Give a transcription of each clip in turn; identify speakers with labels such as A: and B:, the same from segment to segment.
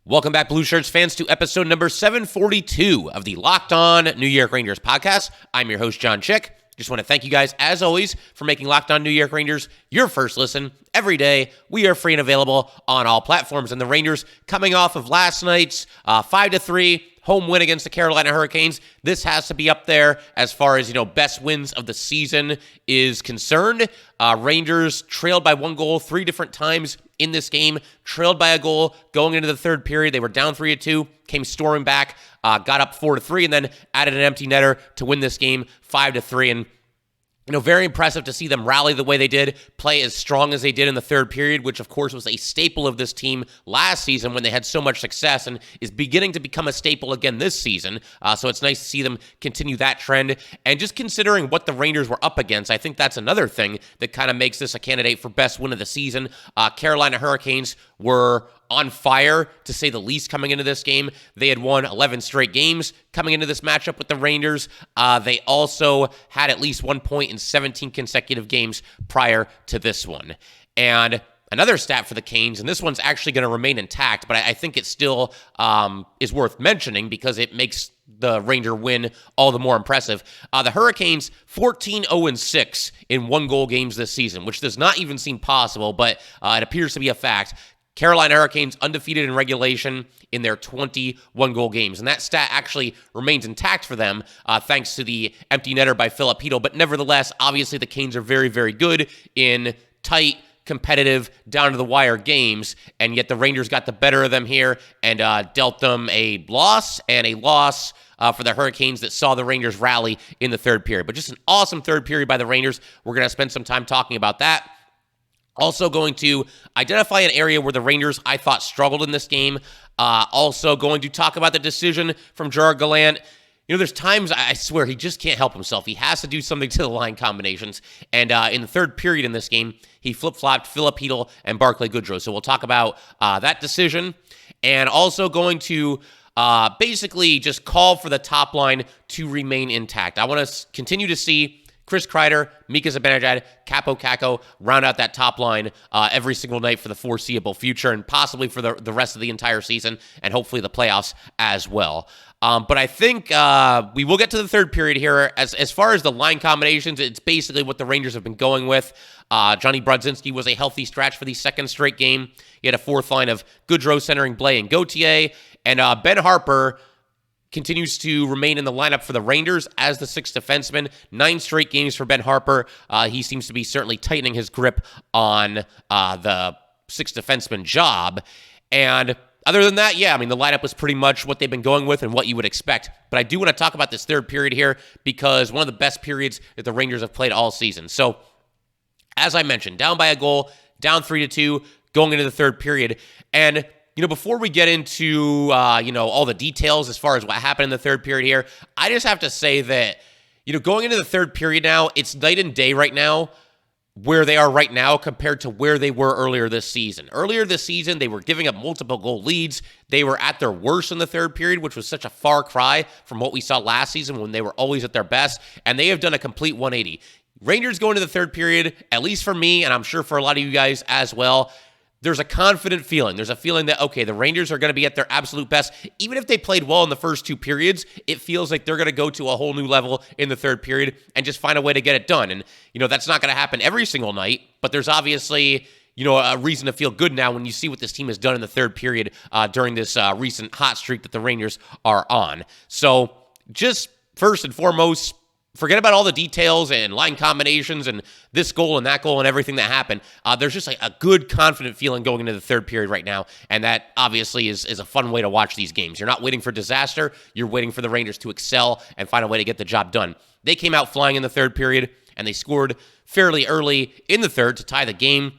A: Welcome back, Blue Shirts fans, to episode number 742 of the Locked On New York Rangers podcast. I'm your host, John Chick. Just want to thank you guys, as always, for making Locked On New York Rangers your first listen every day. We are free and available on all platforms. And the Rangers, coming off of last night's 5-3 home win against the Carolina Hurricanes, this has to be up there as far as, best wins of the season is concerned. Rangers trailed by one goal 3 different times in this game, trailed by a goal going into the third period. They were down 3-2, came storming back, got up 4-3, and then added an empty netter to win this game 5-3. And very impressive to see them rally the way they did, play as strong as they did in the third period, which, of course, was a staple of this team last season when they had so much success and is beginning to become a staple again this season. So it's nice to see them continue that trend. And just considering what the Rangers were up against, I think that's another thing that kind of makes this a candidate for best win of the season. Carolina Hurricanes were on fire, to say the least, coming into this game. They had won 11 straight games coming into this matchup with the Rangers. They also had at least 1 point in 17 consecutive games prior to this one. And another stat for the Canes, and this one's actually going to remain intact, but I think it still is worth mentioning because it makes the Ranger win all the more impressive. The Hurricanes 14-0-6 in one-goal games this season, which does not even seem possible, but it appears to be a fact. Carolina Hurricanes undefeated in regulation in their 21 goal games. And that stat actually remains intact for them thanks to the empty netter by Filip. But nevertheless, obviously the Canes are very, very good in tight, competitive, down-to-the-wire games. And yet the Rangers got the better of them here and dealt them a loss for the Hurricanes that saw the Rangers rally in the third period. But just an awesome third period by the Rangers. We're going to spend some time talking about that. Also going to identify an area where the Rangers, I thought, struggled in this game. Also going to talk about the decision from Gerard Gallant. There's times, I swear, he just can't help himself. He has to do something to the line combinations. And in the third period in this game, he flip-flopped Filip and Barclay Goodrow. So we'll talk about that decision. And also going to basically just call for the top line to remain intact. I want to continue to see Chris Kreider, Mika, Zibanejad, Kaapo, Kakko round out that top line every single night for the foreseeable future and possibly for the rest of the entire season and hopefully the playoffs as well. But I think we will get to the third period here. As far as the line combinations, it's basically what the Rangers have been going with. Johnny Brodzinski was a healthy scratch for the second straight game. He had a fourth line of Goodrow centering Blais and Gauthier. And Ben Harpur continues to remain in the lineup for the Rangers as the sixth defenseman. 9 straight games for Ben Harpur. He seems to be certainly tightening his grip on the sixth defenseman job. And other than that, the lineup was pretty much what they've been going with and what you would expect. But I do want to talk about this third period here because one of the best periods that the Rangers have played all season. So, as I mentioned, down by a goal, down 3-2, going into the third period. And before we get into, all the details as far as what happened in the third period here, I just have to say that, going into the third period now, it's night and day right now where they are right now compared to where they were earlier this season. Earlier this season, they were giving up multiple goal leads. They were at their worst in the third period, which was such a far cry from what we saw last season when they were always at their best, and they have done a complete 180. Rangers go into the third period, at least for me, and I'm sure for a lot of you guys as well, there's a confident feeling. There's a feeling that, okay, the Rangers are going to be at their absolute best. Even if they played well in the first 2 periods, it feels like they're going to go to a whole new level in the third period and just find a way to get it done. And, that's not going to happen every single night, but there's obviously, a reason to feel good now when you see what this team has done in the third period during this recent hot streak that the Rangers are on. So just first and foremost, forget about all the details and line combinations and this goal and that goal and everything that happened. There's just a good, confident feeling going into the third period right now, and that obviously is a fun way to watch these games. You're not waiting for disaster. You're waiting for the Rangers to excel and find a way to get the job done. They came out flying in the third period, and they scored fairly early in the third to tie the game.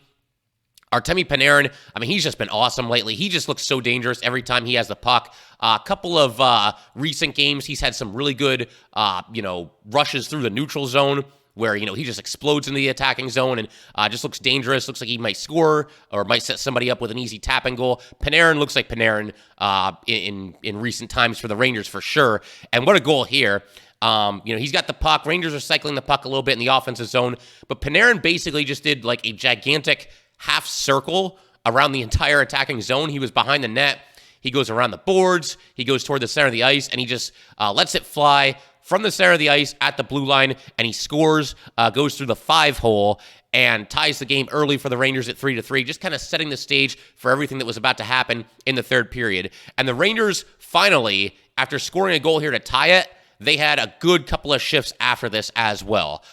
A: Artemi Panarin, he's just been awesome lately. He just looks so dangerous every time he has the puck. A couple of recent games, he's had some really good, rushes through the neutral zone where, he just explodes into the attacking zone and just looks dangerous. Looks like he might score or might set somebody up with an easy tap-in goal. Panarin looks like Panarin in recent times for the Rangers for sure. And what a goal here. He's got the puck. Rangers are cycling the puck a little bit in the offensive zone, but Panarin basically just did like a gigantic half circle around the entire attacking zone. He was behind the net. He goes around the boards, he goes toward the center of the ice, and he just lets it fly from the center of the ice at the blue line, and he scores, goes through the 5-hole, and ties the game early for the Rangers at 3-3, just kind of setting the stage for everything that was about to happen in the third period. And the Rangers finally, after scoring a goal here to tie it, they had a good couple of shifts after this as well.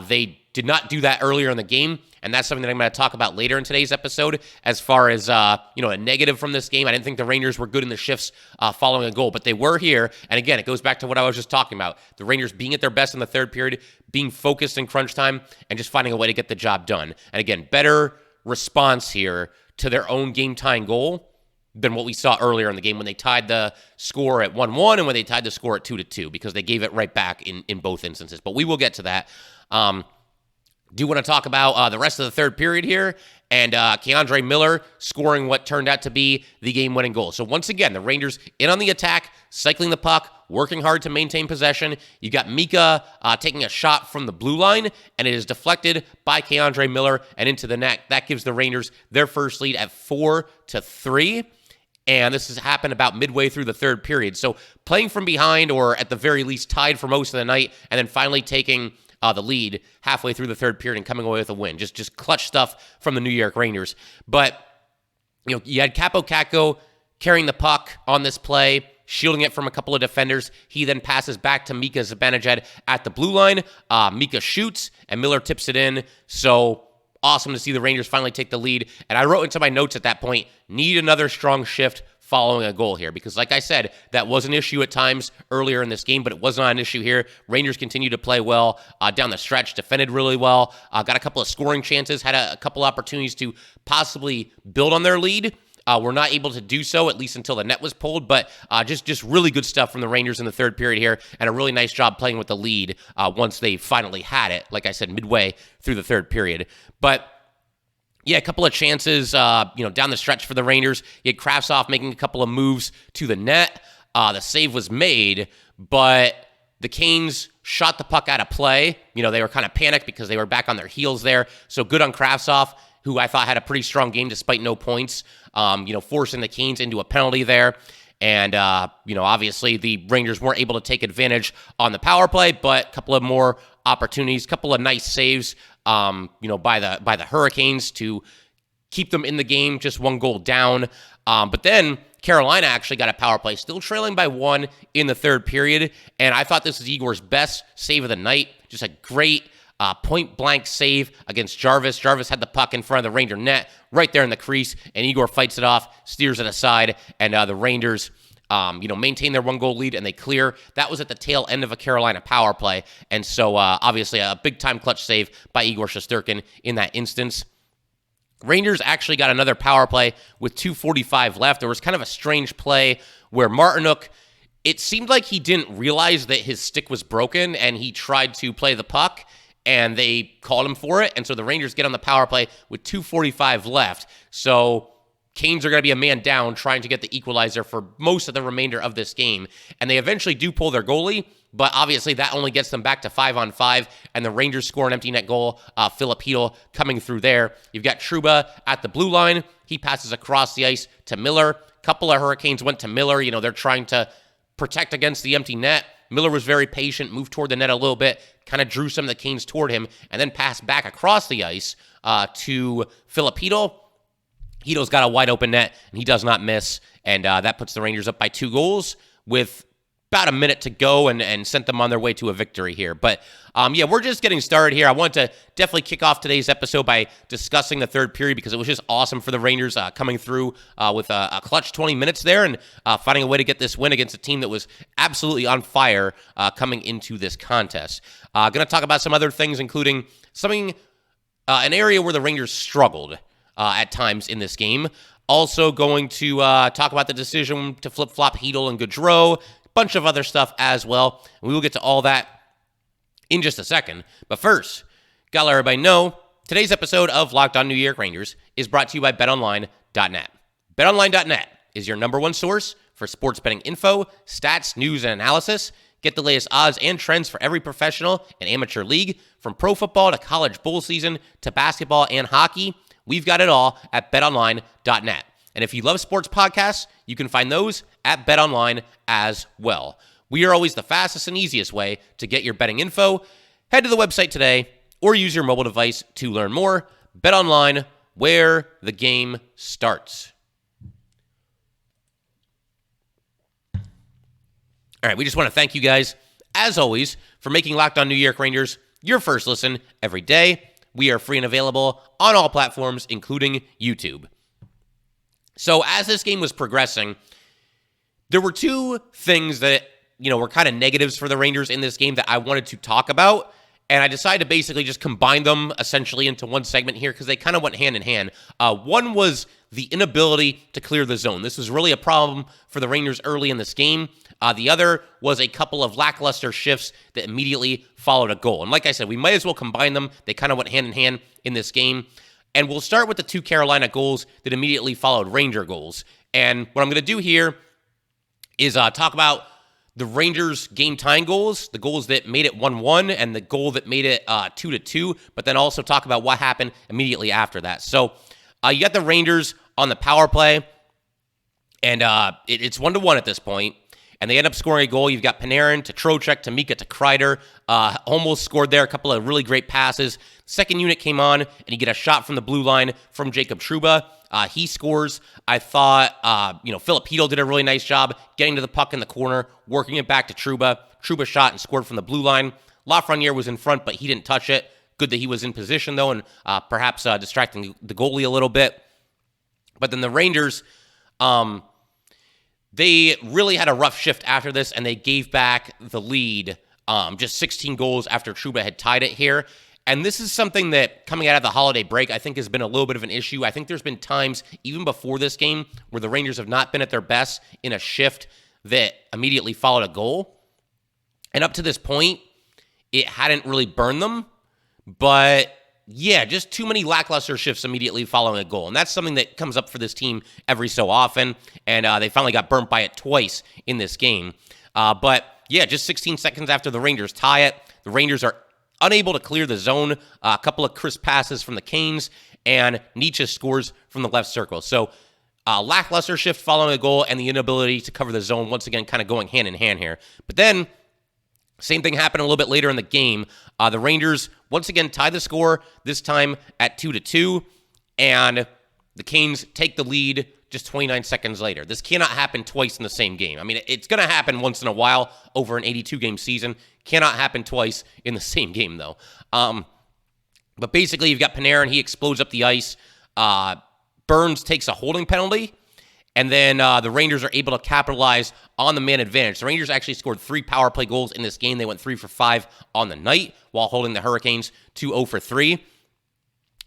A: They did not do that earlier in the game, and that's something that I'm going to talk about later in today's episode as far as, a negative from this game. I didn't think the Rangers were good in the shifts following a goal, but they were here. And again, it goes back to what I was just talking about. The Rangers being at their best in the third period, being focused in crunch time, and just finding a way to get the job done. And again, better response here to their own game-tying goal than what we saw earlier in the game when they tied the score at 1-1 and when they tied the score at 2-2, because they gave it right back in both instances. But we will get to that. Do want to talk about the rest of the third period here, and K'Andre Miller scoring what turned out to be the game-winning goal. So once again, the Rangers in on the attack, cycling the puck, working hard to maintain possession. You got Mika taking a shot from the blue line, and it is deflected by K'Andre Miller and into the net. That gives the Rangers their first lead at 4-3. And this has happened about midway through the third period. So playing from behind, or at the very least tied for most of the night, and then finally taking the lead halfway through the third period and coming away with a win. Just clutch stuff from the New York Rangers. But, you had Kakko carrying the puck on this play, shielding it from a couple of defenders. He then passes back to Mika Zibanejad at the blue line. Mika shoots, and Miller tips it in. So awesome to see the Rangers finally take the lead. And I wrote into my notes at that point, need another strong shift following a goal here, because like I said, that was an issue at times earlier in this game, but it was not an issue here. Rangers continue to play well down the stretch, defended really well, got a couple of scoring chances, had a couple opportunities to possibly build on their lead. Were not able to do so, at least until the net was pulled, but just really good stuff from the Rangers in the third period here, and a really nice job playing with the lead once they finally had it, like I said, midway through the third period. But yeah, a couple of chances, down the stretch for the Rangers. You had Kravtsov making a couple of moves to the net. The save was made, but the Canes shot the puck out of play. They were kind of panicked because they were back on their heels there. So good on Kravtsov, who I thought had a pretty strong game despite no points, forcing the Canes into a penalty there. And, obviously the Rangers weren't able to take advantage on the power play, but a couple of more opportunities, couple of nice saves, by the Hurricanes to keep them in the game, just one goal down. But then Carolina actually got a power play, still trailing by 1 in the third period. And I thought this was Igor's best save of the night. Just a great point-blank save against Jarvis. Jarvis had the puck in front of the Ranger net, right there in the crease, and Igor fights it off, steers it aside, and the Rangers maintain their 1-goal lead, and they clear. That was at the tail end of a Carolina power play, and so obviously a big-time clutch save by Igor Shesterkin in that instance. Rangers actually got another power play with 2:45 left. There was kind of a strange play where Martinook, it seemed like he didn't realize that his stick was broken, and he tried to play the puck, and they called him for it, and so the Rangers get on the power play with 2:45 left. So Canes are going to be a man down trying to get the equalizer for most of the remainder of this game, and they eventually do pull their goalie, but obviously that only gets them back to 5-on-5, and the Rangers score an empty net goal. Filip coming through there. You've got Trouba at the blue line. He passes across the ice to Miller. Couple of Hurricanes went to Miller. They're trying to protect against the empty net. Miller was very patient, moved toward the net a little bit, kind of drew some of the Canes toward him, and then passed back across the ice to Filip. Hito's got a wide open net, and he does not miss, and that puts the Rangers up by 2 goals with about a minute to go and sent them on their way to a victory here. But, we're just getting started here. I want to definitely kick off today's episode by discussing the third period because it was just awesome for the Rangers coming through with a clutch 20 minutes there and finding a way to get this win against a team that was absolutely on fire coming into this contest. Going to talk about some other things, including an area where the Rangers struggled at times in this game. Also going to talk about the decision to flip-flop Chytil and Goodrow, bunch of other stuff as well. We will get to all that in just a second. But first, gotta let everybody know, today's episode of Locked On New York Rangers is brought to you by BetOnline.net. BetOnline.net is your number one source for sports betting info, stats, news, and analysis. Get the latest odds and trends for every professional and amateur league, from pro football to college bowl season to basketball and hockey. We've got it all at BetOnline.net. And if you love sports podcasts, you can find those at BetOnline as well. We are always the fastest and easiest way to get your betting info. Head to the website today or use your mobile device to learn more. BetOnline, where the game starts. All right, we just want to thank you guys, as always, for making Locked On New York Rangers your first listen every day. We are free and available on all platforms, including YouTube. So as this game was progressing, there were two things that, were kind of negatives for the Rangers in this game that I wanted to talk about. And I decided to basically just combine them essentially into one segment here because they kind of went hand in hand. One was the inability to clear the zone. This was really a problem for the Rangers early in this game. The other was a couple of lackluster shifts that immediately followed a goal. And like I said, we might as well combine them. They kind of went hand in hand in this game. And we'll start with the two Carolina goals that immediately followed Ranger goals. And what I'm going to do here is talk about the Rangers game-tying goals, the goals that made it 1-1, and the goal that made it 2-2, but then also talk about what happened immediately after that. So you got the Rangers on the power play, and it's 1-1 at this point. And they end up scoring a goal. You've got Panarin to Trocheck to Mika to Kreider. Almost scored there. A couple of really great passes. Second unit came on, and you get a shot from the blue line from Jacob Trouba. He scores. I thought, Filip did a really nice job getting to the puck in the corner, working it back to Trouba. Trouba shot and scored from the blue line. Lafreniere was in front, but he didn't touch it. Good that he was in position, though, and perhaps distracting the goalie a little bit. But then the Rangers... they really had a rough shift after this, and they gave back the lead just 16 goals after Trouba had tied it here. And this is something that, coming out of the holiday break, I think has been a little bit of an issue. I think there's been times, even before this game, where the Rangers have not been at their best in a shift that immediately followed a goal. And up to this point, it hadn't really burned them. But yeah, just too many lackluster shifts immediately following a goal. And that's something that comes up for this team every so often. And they finally got burnt by it twice in this game. But yeah, just 16 seconds after the Rangers tie it, the Rangers are unable to clear the zone. A couple of crisp passes from the Canes, and Nietzsche scores from the left circle. So lackluster shift following a goal and the inability to cover the zone, once again, kind of going hand in hand here. But then, same thing happened a little bit later in the game. The Rangers once again tie the score, this time at 2-2, and the Canes take the lead just 29 seconds later. This cannot happen twice in the same game. I mean, it's going to happen once in a while over an 82-game season. Cannot happen twice in the same game, though. But basically, you've got Panarin. He explodes up the ice. Burns takes a holding penalty. And then the Rangers are able to capitalize on the man advantage. The Rangers actually scored 3 power play goals in this game. They went 3 for 5 on the night while holding the Hurricanes to 0 for 3.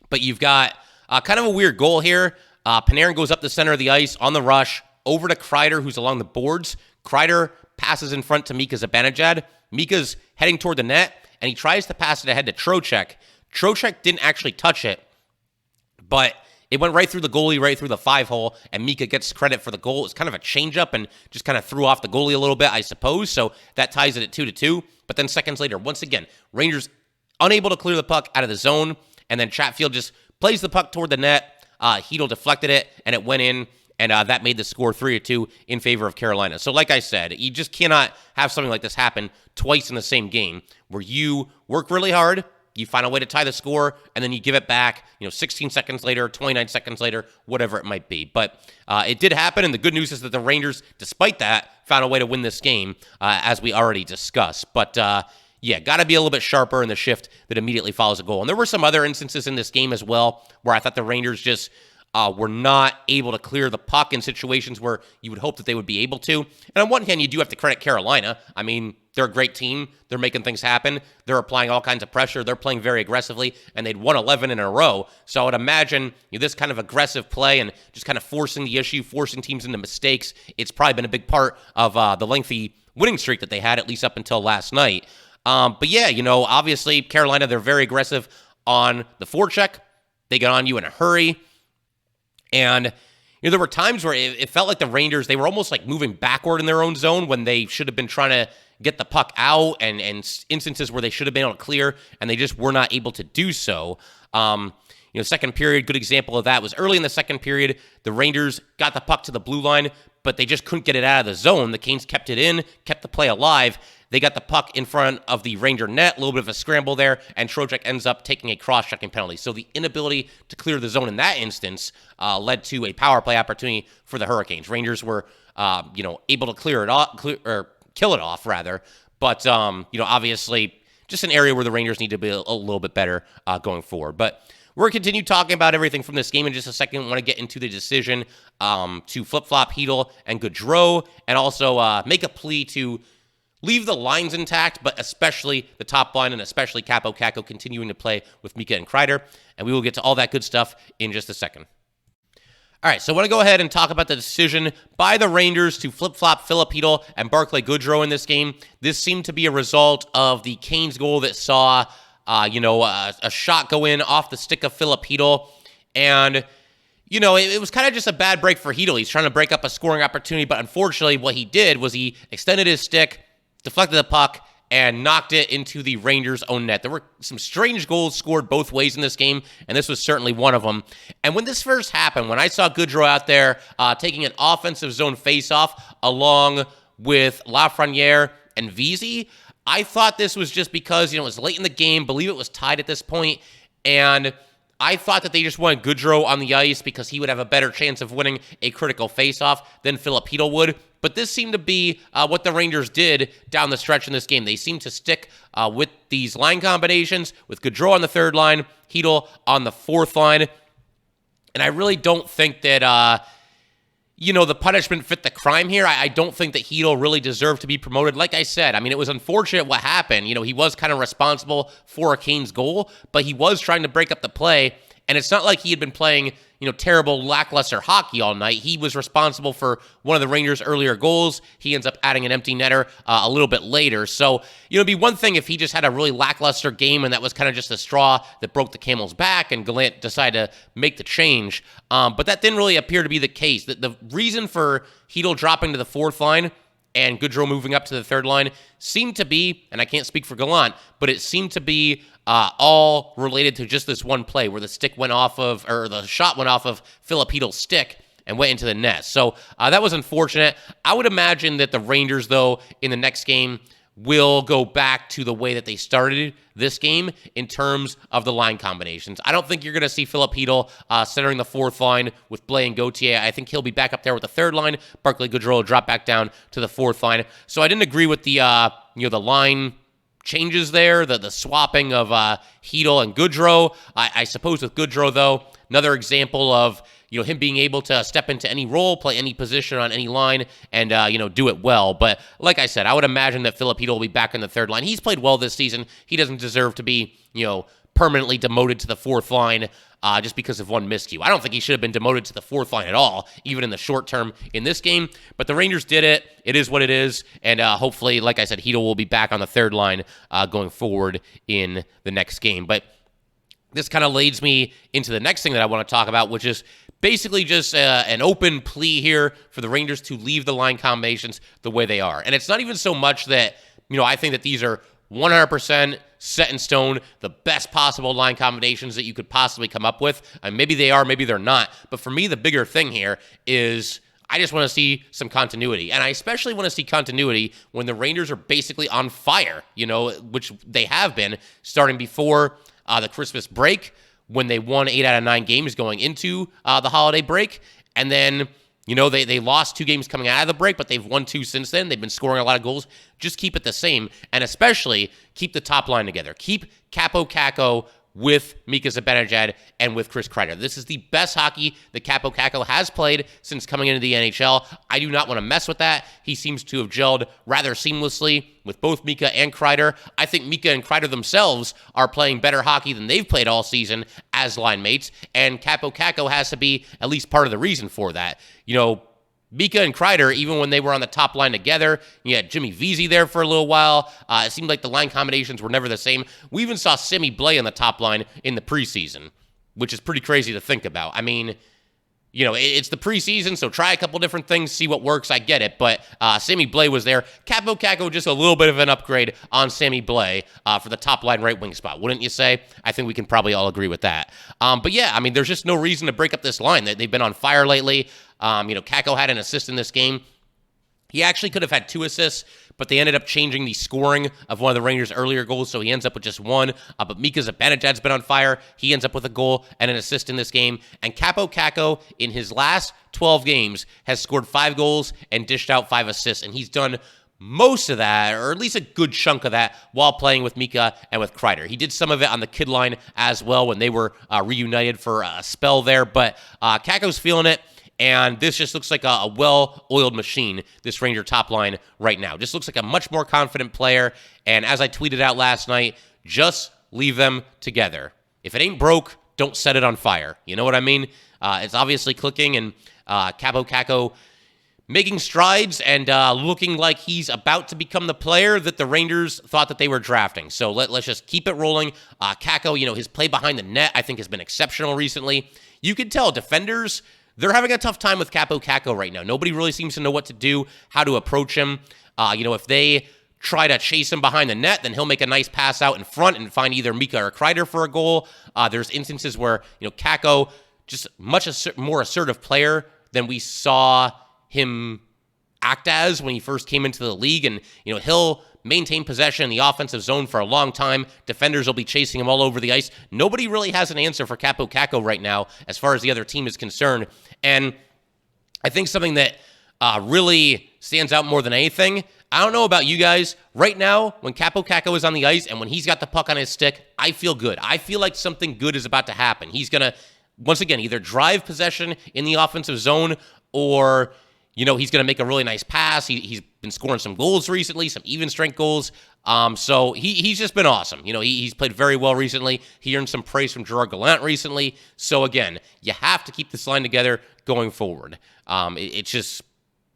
A: But you've got kind of a weird goal here. Panarin goes up the center of the ice on the rush, over to Kreider, who's along the boards. Kreider passes in front to Mika Zibanejad. Mika's heading toward the net, and he tries to pass it ahead to Trocheck. Trocheck didn't actually touch it, but it went right through the goalie, right through the 5-hole, and Mika gets credit for the goal. It's kind of a changeup and just kind of threw off the goalie a little bit, I suppose, so that ties it at 2-2. But then seconds later, once again, Rangers unable to clear the puck out of the zone, and then Chatfield just plays the puck toward the net. Chytil deflected it, and it went in, and that made the score 3-2 in favor of Carolina. So like I said, you just cannot have something like this happen twice in the same game where you work really hard, you find a way to tie the score, and then you give it back, 16 seconds later, 29 seconds later, whatever it might be. But it did happen, and the good news is that the Rangers, despite that, found a way to win this game, as we already discussed. But yeah, got to be a little bit sharper in the shift that immediately follows a goal. And there were some other instances in this game as well where I thought the Rangers just were not able to clear the puck in situations where you would hope that they would be able to. And on one hand, you do have to credit Carolina. I mean, they're a great team. They're making things happen. They're applying all kinds of pressure. They're playing very aggressively, and they'd won 11 in a row. So I would imagine this kind of aggressive play and just kind of forcing the issue, forcing teams into mistakes, it's probably been a big part of the lengthy winning streak that they had, at least up until last night. But yeah, obviously Carolina, they're very aggressive on the forecheck. They got on you in a hurry. And there were times where it felt like the Rangers, they were almost like moving backward in their own zone when they should have been trying to get the puck out, and instances where they should have been able to clear, and they just were not able to do so. Second period, good example of that was early in the second period. The Rangers got the puck to the blue line, but they just couldn't get it out of the zone. The Canes kept it in, kept the play alive. They got the puck in front of the Ranger net, a little bit of a scramble there, and Trocheck ends up taking a cross-checking penalty. So the inability to clear the zone in that instance led to a power play opportunity for the Hurricanes. Rangers were, able to clear it off, kill it off rather. But obviously, just an area where the Rangers need to be a little bit better going forward. But we're going to continue talking about everything from this game in just a second. I want to get into the decision to flip-flop Chytil and Goodrow, and also make a plea to leave the lines intact, but especially the top line, and especially Kaapo Kakko continuing to play with Mika and Kreider. And we will get to all that good stuff in just a second. All right, so I want to go ahead and talk about the decision by the Rangers to flip-flop Filip Chytil and Barclay Goodrow in this game. This seemed to be a result of the Canes goal that saw, a shot go in off the stick of Filip Chytil. And, it was kind of just a bad break for Chytil. He's trying to break up a scoring opportunity, but unfortunately what he did was he extended his stick, deflected the puck, and knocked it into the Rangers' own net. There were some strange goals scored both ways in this game, and this was certainly one of them. And when this first happened, when I saw Goodrow out there taking an offensive zone faceoff along with Lafreniere and Vesey, I thought this was just because, it was late in the game, believe it was tied at this point, and I thought that they just wanted Goodrow on the ice because he would have a better chance of winning a critical faceoff than Filip Chytil would. But this seemed to be what the Rangers did down the stretch in this game. They seemed to stick with these line combinations, with Goodrow on the third line, Chytil on the fourth line. And I really don't think that, the punishment fit the crime here. I don't think that Chytil really deserved to be promoted. Like I said, it was unfortunate what happened. He was kind of responsible for a Canes goal, but he was trying to break up the play. And it's not like he had been playing, terrible, lackluster hockey all night. He was responsible for one of the Rangers' earlier goals. He ends up adding an empty netter a little bit later. So, it'd be one thing if he just had a really lackluster game and that was kind of just a straw that broke the camel's back and Gallant decided to make the change. But that didn't really appear to be the case. The reason for Chytil dropping to the fourth line and Goodrow moving up to the third line seemed to be, and I can't speak for Gallant, but it seemed to be all related to just this one play where the shot went off of Filip Chytil's stick and went into the net. So that was unfortunate. I would imagine that the Rangers, though, in the next game will go back to the way that they started this game in terms of the line combinations. I don't think you're going to see Filip Chytil centering the fourth line with Blais and Gauthier. I think he'll be back up there with the third line. Barclay Goodrow will drop back down to the fourth line. So I didn't agree with the line changes there, the swapping of Chytil and Goodrow. I suppose with Goodrow, though, another example of him being able to step into any role, play any position on any line, and do it well. But like I said, I would imagine that Filip Chytil will be back in the third line. He's played well this season. He doesn't deserve to be permanently demoted to the fourth line just because of one miscue. I don't think he should have been demoted to the fourth line at all, even in the short term in this game. But the Rangers did it. It is what it is. And hopefully, like I said, Chytil will be back on the third line going forward in the next game. But this kind of leads me into the next thing that I want to talk about, which is basically just an open plea here for the Rangers to leave the line combinations the way they are. And it's not even so much that, I think that these are 100% set in stone, the best possible line combinations that you could possibly come up with. And maybe they are, maybe they're not. But for me, the bigger thing here is I just want to see some continuity. And I especially want to see continuity when the Rangers are basically on fire, which they have been starting before the Christmas break, when they won 8 out of 9 games going into the holiday break. And then, they lost 2 games coming out of the break, but they've won 2 since then. They've been scoring a lot of goals. Just keep it the same, and especially keep the top line together. Keep Kaapo Kakko with Mika Zibanejad and with Chris Kreider. This is the best hockey that Kaapo Kakko has played since coming into the NHL. I do not want to mess with that. He seems to have gelled rather seamlessly with both Mika and Kreider. I think Mika and Kreider themselves are playing better hockey than they've played all season as line mates, and Kaapo Kakko has to be at least part of the reason for that. Mika and Kreider, even when they were on the top line together, you had Jimmy Vesey there for a little while. It seemed like the line combinations were never the same. We even saw Blais on the top line in the preseason, which is pretty crazy to think about. it's the preseason, so try a couple different things, see what works. I get it, but Sammy Blais was there. Kakko, just a little bit of an upgrade on Sammy Blais for the top line right wing spot, wouldn't you say? I think we can probably all agree with that. But yeah, there's just no reason to break up this line. They've been on fire lately. Kakko had an assist in this game. He actually could have had 2 assists, but they ended up changing the scoring of one of the Rangers' earlier goals, so he ends up with just 1. But Mika Zibanejad's been on fire. He ends up with a goal and an assist in this game. And Kakko, in his last 12 games, has scored 5 goals and dished out 5 assists, and he's done most of that, or at least a good chunk of that, while playing with Mika and with Kreider. He did some of it on the kid line as well when they were reunited for a spell there, but Kakko's feeling it. And this just looks like a well-oiled machine, this Ranger top line right now. Just looks like a much more confident player. And as I tweeted out last night, just leave them together. If it ain't broke, don't set it on fire. You know what I mean? It's obviously clicking, and Kakko making strides and looking like he's about to become the player that the Rangers thought that they were drafting. So let's just keep it rolling. Kakko, his play behind the net, I think, has been exceptional recently. You can tell defenders, they're having a tough time with Kakko right now. Nobody really seems to know what to do, how to approach him. If they try to chase him behind the net, then he'll make a nice pass out in front and find either Mika or Kreider for a goal. There's instances where, Kakko, just much more assertive player than we saw him act as when he first came into the league. And, he'll maintain possession in the offensive zone for a long time. Defenders will be chasing him all over the ice. Nobody really has an answer for Kakko right now as far as the other team is concerned. And I think something that really stands out more than anything, I don't know about you guys, right now, when Kakko is on the ice and when he's got the puck on his stick, I feel good. I feel like something good is about to happen. He's going to, once again, either drive possession in the offensive zone or he's going to make a really nice pass. He's been scoring some goals recently, some even strength goals. So he's just been awesome. He's played very well recently. He earned some praise from Gerard Gallant recently. So again, you have to keep this line together going forward. It's just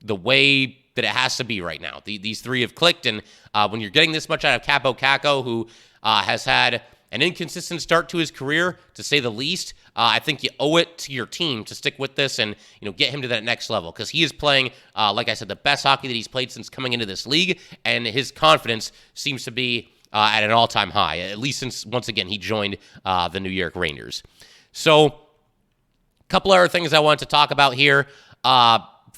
A: the way that it has to be right now. These 3 have clicked, and when you're getting this much out of Kakko, who has had an inconsistent start to his career, to say the least, I think you owe it to your team to stick with this and get him to that next level, because he is playing, like I said, the best hockey that he's played since coming into this league, and his confidence seems to be at an all-time high, at least since, once again, he joined the New York Rangers. So, a couple other things I wanted to talk about here.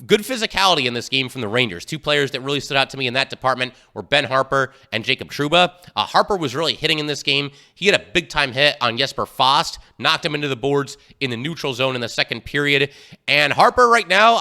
A: Good physicality in this game from the Rangers. 2 players that really stood out to me in that department were Ben Harpur and Jacob Trouba. Harpur was really hitting in this game. He had a big-time hit on Jesper Fast, knocked him into the boards in the neutral zone in the second period. And Harpur right now,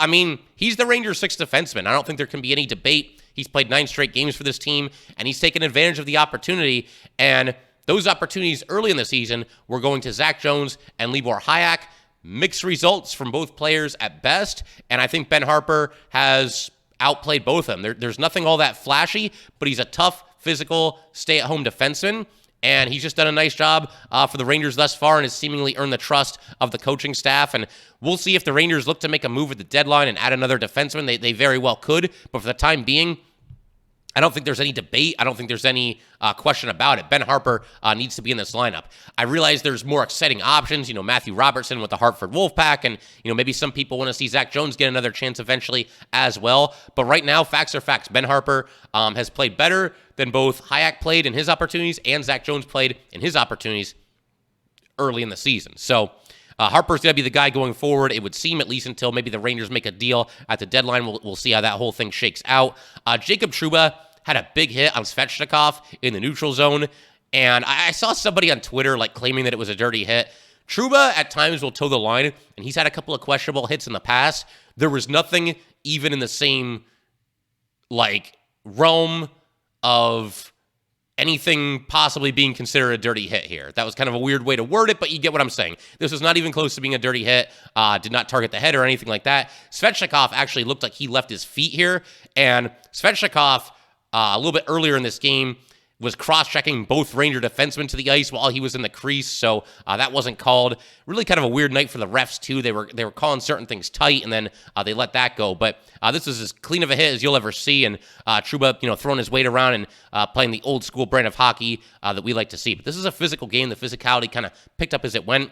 A: he's the Rangers' 6th defenseman. I don't think there can be any debate. He's played 9 straight games for this team, and he's taken advantage of the opportunity. And those opportunities early in the season were going to Zach Jones and Libor Hajek. Mixed results from both players at best, and I think Ben Harpur has outplayed both of them. There's nothing all that flashy, but he's a tough, physical, stay-at-home defenseman, and he's just done a nice job for the Rangers thus far and has seemingly earned the trust of the coaching staff. And we'll see if the Rangers look to make a move at the deadline and add another defenseman. They very well could, but for the time being, I don't think there's any debate. I don't think there's any question about it. Ben Harpur needs to be in this lineup. I realize there's more exciting options, Matthew Robertson with the Hartford Wolfpack, and, maybe some people want to see Zach Jones get another chance eventually as well. But right now, facts are facts. Ben Harpur has played better than both Hajek played in his opportunities and Zach Jones played in his opportunities early in the season. So Harper's going to be the guy going forward, it would seem, at least until maybe the Rangers make a deal at the deadline. We'll see how that whole thing shakes out. Jacob Trouba had a big hit on Svechnikov in the neutral zone, and I saw somebody on Twitter claiming that it was a dirty hit. Trouba at times will toe the line, and he's had a couple of questionable hits in the past. There was nothing even in the same realm of anything possibly being considered a dirty hit here. That was kind of a weird way to word it, but you get what I'm saying. This was not even close to being a dirty hit, did not target the head or anything like that. Svechnikov actually looked like he left his feet here, and Svechnikov, a little bit earlier in this game, was cross-checking both Ranger defensemen to the ice while he was in the crease, so that wasn't called. Really kind of a weird night for the refs, too. They were calling certain things tight, and then they let that go. But this was as clean of a hit as you'll ever see, and Trouba, throwing his weight around and playing the old-school brand of hockey that we like to see. But this is a physical game. The physicality kind of picked up as it went.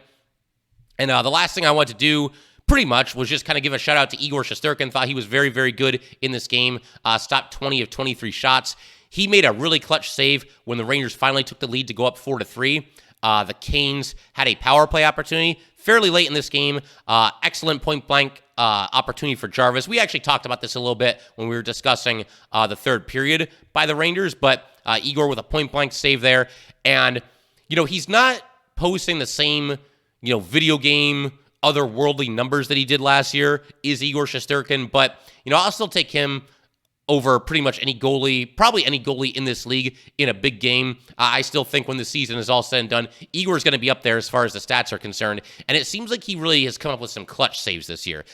A: And the last thing I want to do pretty much was just kind of give a shout out to Igor Shesterkin. Thought he was very, very good in this game. Stopped 20 of 23 shots. He made a really clutch save when the Rangers finally took the lead to go up 4-3. The Canes had a power play opportunity fairly late in this game. Excellent point blank opportunity for Jarvis. We actually talked about this a little bit when we were discussing the third period by the Rangers, but Igor with a point blank save there. And, he's not posting the same, video game otherworldly numbers that he did last year is Igor Shesterkin, but, I'll still take him over pretty much any goalie, probably any goalie in this league in a big game. I still think when the season is all said and done, Igor's going to be up there as far as the stats are concerned, and it seems like he really has come up with some clutch saves this year.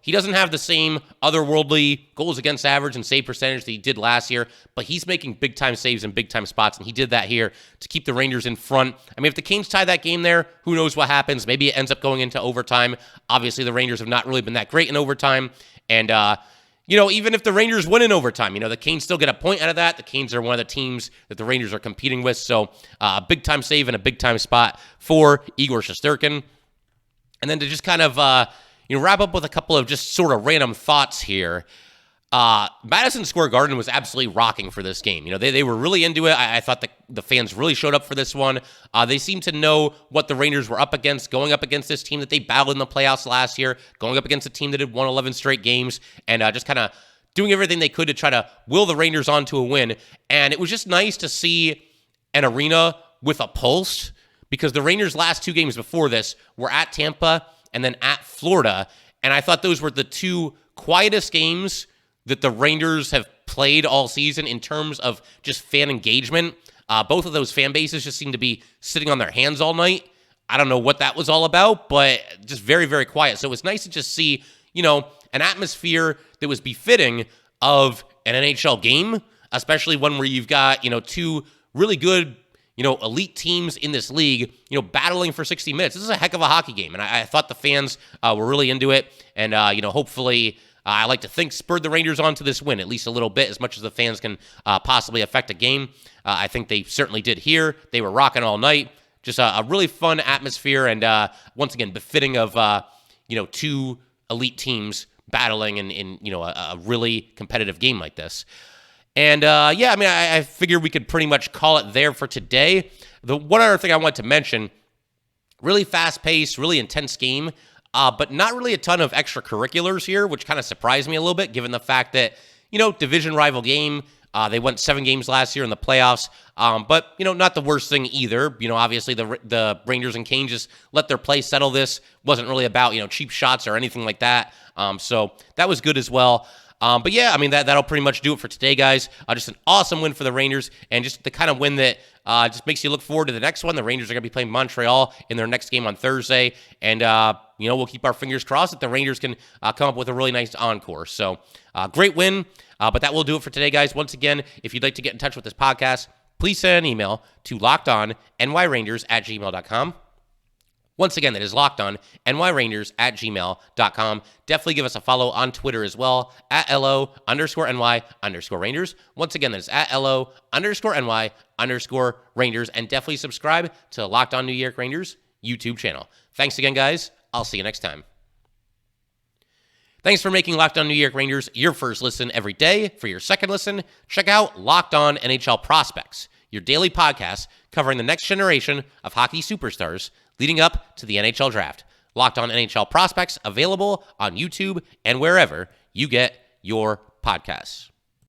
A: He doesn't have the same otherworldly goals against average and save percentage that he did last year, but he's making big-time saves in big-time spots, and he did that here to keep the Rangers in front. I mean, if the Canes tie that game there, who knows what happens? Maybe it ends up going into overtime. Obviously, the Rangers have not really been that great in overtime, and even if the Rangers win in overtime, the Canes still get a point out of that. The Canes are one of the teams that the Rangers are competing with. So a big-time save and a big-time spot for Igor Shesterkin. And then to just kind of, wrap up with a couple of just sort of random thoughts here. Madison Square Garden was absolutely rocking for this game. They were really into it. I thought the fans really showed up for this one. They seemed to know what the Rangers were up against, going up against this team that they battled in the playoffs last year, going up against a team that had won 11 straight games, and just kind of doing everything they could to try to will the Rangers on to a win. And it was just nice to see an arena with a pulse, because the Rangers' last two games before this were at Tampa and then at Florida, and I thought those were the two quietest games that the Rangers have played all season in terms of just fan engagement. Both of those fan bases just seem to be sitting on their hands all night. I don't know what that was all about, but just very, very quiet. So it was nice to just see, an atmosphere that was befitting of an NHL game, especially one where you've got, two really good, elite teams in this league, battling for 60 minutes. This is a heck of a hockey game, and I thought the fans were really into it, and, hopefully I like to think spurred the Rangers on to this win, at least a little bit, as much as the fans can possibly affect a game. I think they certainly did here. They were rocking all night. Just a really fun atmosphere, and once again, befitting of, two elite teams battling in a really competitive game like this. And, I figure we could pretty much call it there for today. The one other thing I want to mention, really fast-paced, really intense game, but not really a ton of extracurriculars here, which kind of surprised me a little bit, given the fact that, division rival game. They went 7 games last year in the playoffs, but, not the worst thing either. Obviously the Rangers and Canes just let their play settle this. Wasn't really about, cheap shots or anything like that. So that was good as well. But yeah, that'll pretty much do it for today, guys. Just an awesome win for the Rangers, and just the kind of win that just makes you look forward to the next one. The Rangers are going to be playing Montreal in their next game on Thursday, and we'll keep our fingers crossed that the Rangers can come up with a really nice encore. So great win, but that will do it for today, guys. Once again, if you'd like to get in touch with this podcast, please send an email to lockedonnyrangers@gmail.com. Once again, that is lockedonnyrangers@gmail.com. Definitely give us a follow on Twitter as well, @LO_NY_Rangers. Once again, that is @LO_NY_Rangers. And definitely subscribe to Locked On New York Rangers YouTube channel. Thanks again, guys. I'll see you next time. Thanks for making Locked On New York Rangers your first listen every day. For your second listen, check out Locked On NHL Prospects, your daily podcast covering the next generation of hockey superstars leading up to the NHL Draft. Locked On NHL Prospects, available on YouTube and wherever you get your podcasts.